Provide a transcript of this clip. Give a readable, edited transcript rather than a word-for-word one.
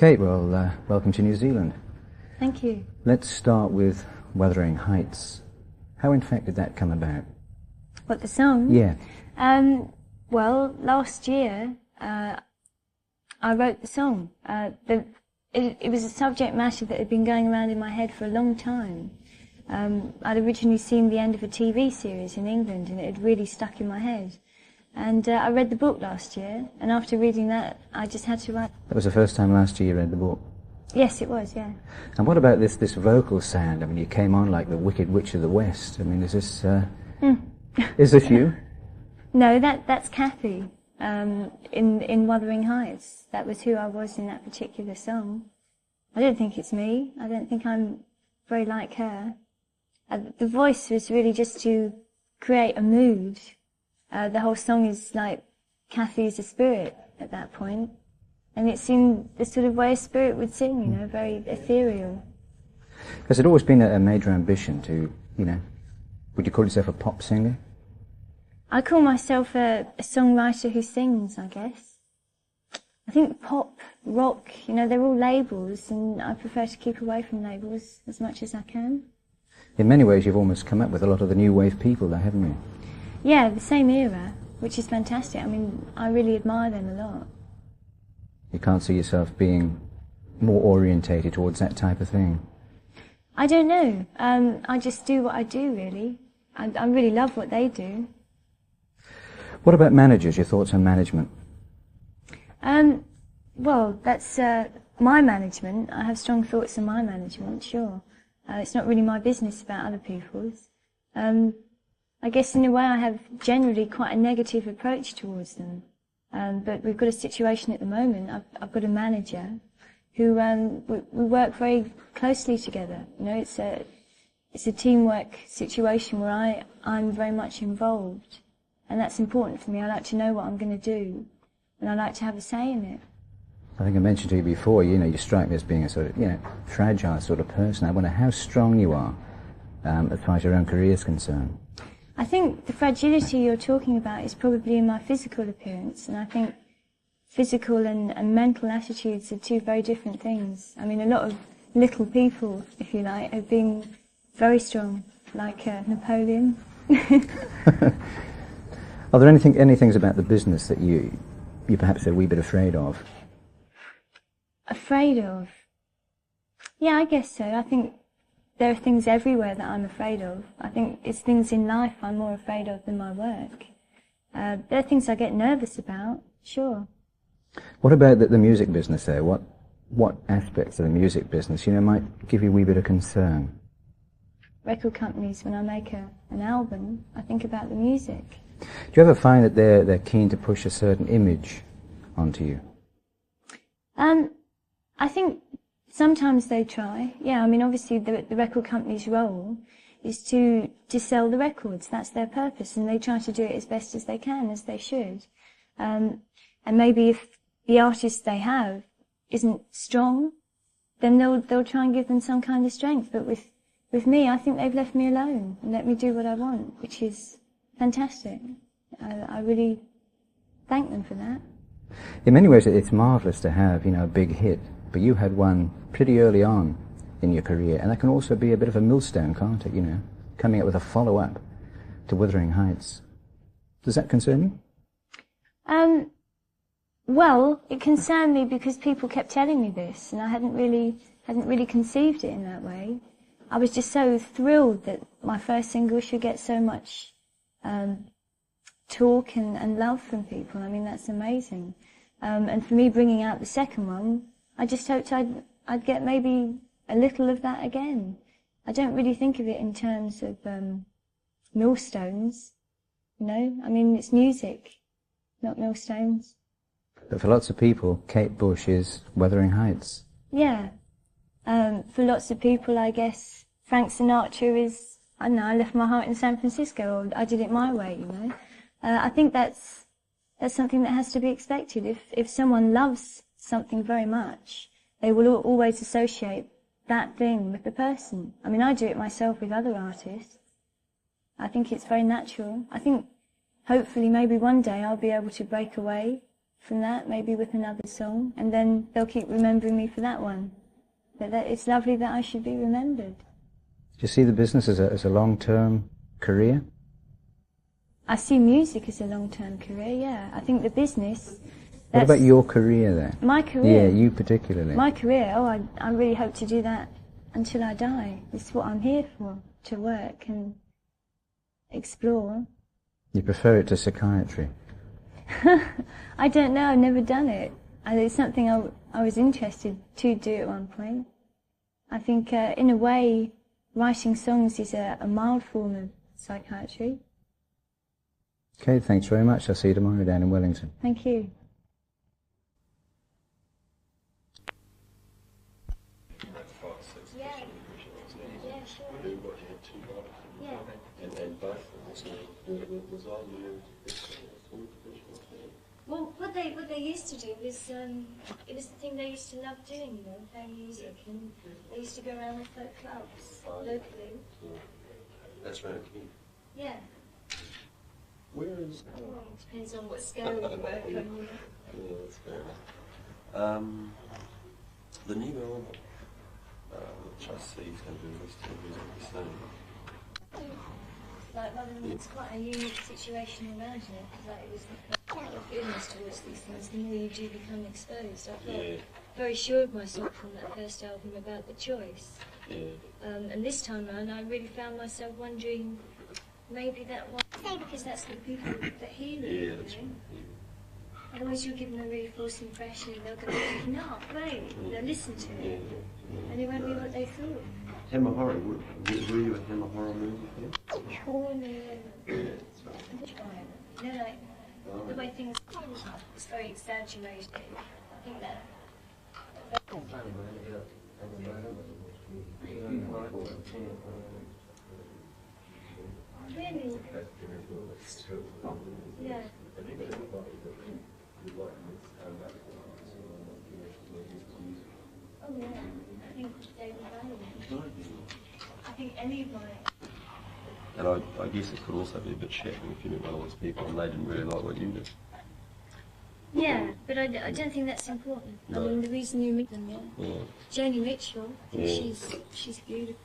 Kate, well, welcome to New Zealand. Thank you. Let's start with Wuthering Heights. How, in fact, did that come about? What, the song? Yeah. Well, last year, I wrote the song. It was a subject matter that had been going around in my head for a long time. I'd originally seen the end of a TV series in England, and it had really stuck in my head. And I read the book last year, and after reading that, I just had to write. That was the first time last year you read the book? Yes, it was, yeah. And what about this vocal sound? I mean, you came on like the Wicked Witch of the West. I mean, is this is this you? No, that's Kathy, in Wuthering Heights. That was who I was in that particular song. I don't think it's me. I don't think I'm very like her. The voice was really just to create a mood. The whole song is like Kathy is a spirit at that point. And it's in the sort of way a spirit would sing, you know, very ethereal. Has it always been a major ambition to, you know, would you call yourself a pop singer? I call myself a songwriter who sings, I guess. I think pop, rock, you know, they're all labels, and I prefer to keep away from labels as much as I can. In many ways, you've almost come up with a lot of the new wave people there, haven't you? Yeah, the same era, which is fantastic. I mean, I really admire them a lot. You can't see yourself being more orientated towards that type of thing? I don't know. I just do what I do, really. I really love what they do. What about managers? Your thoughts on management? Well, that's my management. I have strong thoughts on my management, sure. It's not really my business about other people's. I guess in a way I have generally quite a negative approach towards them. But we've got a situation at the moment. I've got a manager who we work very closely together. You know, it's a teamwork situation where I'm very much involved, and that's important for me. I like to know what I'm going to do, and I like to have a say in it. I think I mentioned to you before, you know, you strike me as being a sort of, you know, fragile sort of person. I wonder how strong you are as far as your own career is concerned. I think the fragility you're talking about is probably in my physical appearance, and I think physical and mental attitudes are two very different things. I mean, a lot of little people, if you like, have been very strong, like Napoleon. Are there any things about the business that you perhaps are a wee bit afraid of? Afraid of? Yeah, I guess so. I think there are things everywhere that I'm afraid of. I think it's things in life I'm more afraid of than my work. There are things I get nervous about, sure. What about the music business there? What aspects of the music business, you know, might give you a wee bit of concern? Record companies, when I make an album, I think about the music. Do you ever find that they're keen to push a certain image onto you? I think sometimes they try. Yeah, I mean, obviously the record company's role is to sell the records. That's their purpose, and they try to do it as best as they can, as they should. And maybe if the artist they have isn't strong, then they'll try and give them some kind of strength. But with me, I think they've left me alone and let me do what I want, which is fantastic. I really thank them for that. In many ways, it's marvellous to have, you know, a big hit, but you had one pretty early on in your career, and that can also be a bit of a millstone, can't it, you know, coming up with a follow-up to Wuthering Heights. Does that concern you? Well, it concerned me because people kept telling me this, and I hadn't really conceived it in that way. I was just so thrilled that my first single should get so much talk and love from people. I mean, that's amazing. And for me bringing out the second one, I just hoped I'd get maybe a little of that again. I don't really think of it in terms of millstones, you know? I mean, it's music, not millstones. But for lots of people, Kate Bush is Wuthering Heights. Yeah. For lots of people, I guess, Frank Sinatra is, I don't know, I left my heart in San Francisco, or I did it my way, you know? I think that's something that has to be expected. If someone loves something very much, they will always associate that thing with the person. I mean, I do it myself with other artists. I think it's very natural. I think hopefully maybe one day I'll be able to break away from that, maybe with another song, and then they'll keep remembering me for that one. But it's lovely that I should be remembered. Do you see the business as a long-term career? I see music as a long-term career, yeah. I think the business... What about your career then? My career? Yeah, you particularly. My career? Oh, I really hope to do that until I die. It's what I'm here for, to work and explore. You prefer it to psychiatry? I don't know, I've never done it. It's something I was interested to do at one point. I think, in a way, writing songs is a mild form of psychiatry. Okay, thanks very much. I'll see you tomorrow down in Wellington. Thank you. Well, what they used to do was, it was the thing they used to love doing, you know, playing music, and they used to go around with folk clubs locally. That's right. Yeah. Where is... Well, it depends on what scale you work on. Yeah, that's fair enough. The new album, which I see is going to be released in music soon. Like, rather than it's quite a unique situation around here, because like, it was the feelings towards these things, the more you do become exposed. I felt very sure of myself from that first album about the choice. Yeah. And this time round, I really found myself wondering, maybe that was because that's the people that hear it. Yeah, that's right. Otherwise, you're given a really false impression, and they'll go, no, great, they'll listen to it, and it won't be what they thought. Hammer Horror, were you a Hammer Horror movie fan? Oh, no. No, like, the way things it's very exaggerated. I think that. Really? Yeah. Oh yeah, I think David Bowie. I think any of my... And I guess it could also be a bit shattering if you met one of those people and they didn't really like what you did. Yeah, but I don't think that's important. No. I mean, the reason you meet them, Yeah. Joni Mitchell, I think Yeah. she's beautiful.